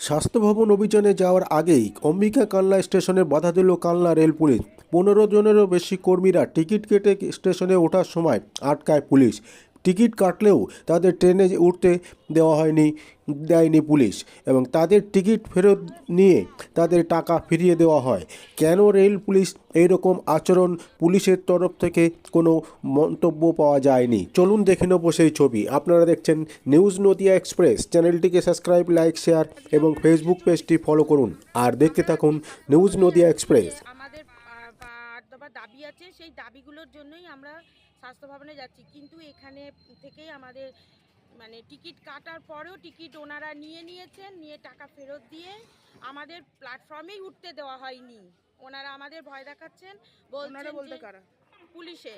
স্বাস্থ্য ভবন অভিযানে যাওয়ার আগেই অম্বিকা কালনা স্টেশনে বাধা দিল কালনা রেল পুলিশ। 15 জনেরও বেশি কর্মীরা টিকিট কেটে স্টেশনে ওঠার সময় আটকায় পুলিশ। টিকিট কাটলেও তাদের ট্রেনে উঠতে দেয়নি পুলিশ এবং তাদের টিকিট ফেরত নিয়ে তাদের টাকা ফিরিয়ে দেওয়া হয়। কেন রেল পুলিশ এইরকম আচরণ? পুলিশের তরফ থেকে কোনো মন্তব্য পাওয়া যায়নি। চলুন দেখে নেব সেই ছবি। আপনারা দেখছেন নিউজ নদিয়া এক্সপ্রেস। চ্যানেলটিকে সাবস্ক্রাইব, লাইক, শেয়ার এবং ফেসবুক পেজটি ফলো করুন আর দেখতে থাকুন নিউজ নদিয়া এক্সপ্রেস। আমাদের 8 দফা দাবি আছে, সেই দাবিগুলোর জন্যই আমরা স্বাস্থ্য ভবনে যাচ্ছি। কিন্তু এখানে থেকেই আমাদের টিকিট কাটার পরেও টিকিট ওনারা নিয়েছেন, নিয়ে টাকা ফেরত দিয়ে আমাদের প্ল্যাটফর্মেই উঠতে দেওয়া হয়নি। ওনারা আমাদের ভয় দেখাচ্ছেন, বলতে কারা? পুলিশে।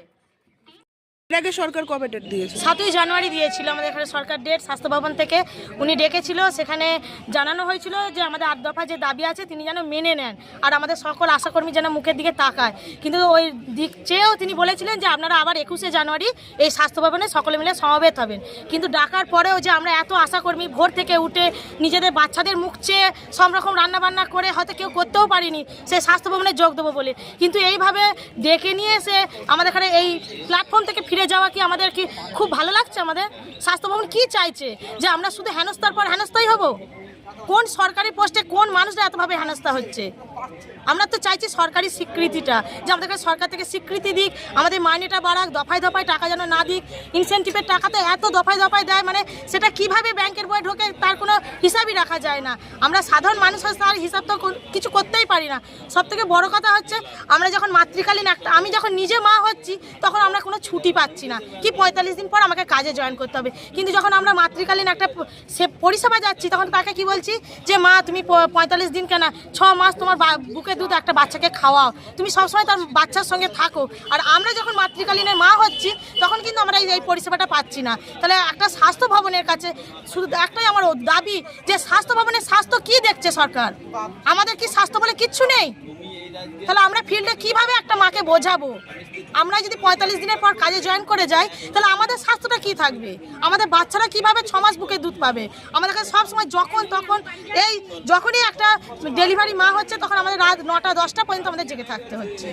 আগে সরকার কবে ডেট দিয়েছে? 7ই জানুয়ারি দিয়েছিল আমাদের এখানে সরকার ডেট। স্বাস্থ্য ভবন থেকে উনি ডেকেছিল, সেখানে জানানো হয়েছিল যে আমাদের 8 দফা যে দাবি আছে তিনি যেন মেনে নেন আর আমাদের সকল আশাকর্মী যেন মুখের দিকে তাকায়। কিন্তু ওই দিক চেয়েও তিনি বলেছিলেন যে আপনারা আবার 21শে জানুয়ারি এই স্বাস্থ্য ভবনে সকলে মিলে সমবেত হবেন। কিন্তু ডাকার পরেও যে আমরা এত আশাকর্মী ভোর থেকে উঠে নিজেদের বাচ্চাদের মুখ চেয়ে সব রকম রান্নাবান্না করে হয়তো কেউ করতেও পারিনি সেই স্বাস্থ্য ভবনে যোগ দেবো বলে, কিন্তু এইভাবে ডেকে নিয়ে এসে আমাদের এখানে এই প্ল্যাটফর্ম থেকে ফিরে যাওয়া কি আমাদের কি খুব ভালো লাগছে? আমাদের স্বাস্থ্য ভবন কি চাইছে যে আমরা শুধু হেনস্থার পর হেনস্থাই হব? কোন সরকারি পোস্টে কোন মানুষরা এতভাবে হেনস্থা হচ্ছে? আমরা তো চাইছি সরকারি স্বীকৃতিটা, যে আমাদের সরকার থেকে স্বীকৃতি দিক, আমাদের মাইনেটা বাড়াক, দফায় দফায় টাকা যেন না দিক। ইনসেন্টিভের টাকাতে এত দফায় দফায় দেয়, সেটা কিভাবে ব্যাংকের বই ঢোকে তার কোনো হিসাবই রাখা যায় না। আমরা সাধারণ মানুষ তার হিসাব তো কিছু করতেই পারি না। সব থেকে বড় কথা হচ্ছে আমরা যখন মাতৃকালীন আমি যখন নিজে মা হচ্ছি তখন আমরা কোনো ছুটি পাচ্ছি না, কি 45 দিন পর আমাকে কাজে জয়েন করতে হবে। কিন্তু যখন আমরা মাতৃকালীন একটা পরিষেবা যাচ্ছি তখন তাকে কি বলছি যে মা তুমি 45 দিন কেন 6 মাস তোমার বুকে দুধ একটা বাচ্চাকে খাওয়াও, তুমি সবসময় তার বাচ্চার সঙ্গে থাকো। আর আমরা যখন মাতৃকালীনের মা হচ্ছি তখন কিন্তু আমরা এই পরিষেবাটা পাচ্ছি না। তাহলে একটা স্বাস্থ্য ভবনের কাছে শুধু একটাই আমার দাবি যে স্বাস্থ্য ভবনের স্বাস্থ্য কি দেখছে সরকার? আমাদের কি স্বাস্থ্য বলে কিচ্ছু নেই? তাহলে আমরা ফিল্ডে কিভাবে একটা মাকে বোঝাবো? আমরা যদি 45 দিনের পর কাজে জয়েন করে যাই তাহলে আমাদের স্বাস্থ্যটা কি থাকবে? আমাদের বাচ্চারা কিভাবে 6 মাস বুকে দুধ পাবে? আমাদের কাছে সবসময় যখনই একটা ডেলিভারি মা হচ্ছে তখন আমাদের রাত 9টা 10টা পর্যন্ত আমাদের জেগে থাকতে হচ্ছে।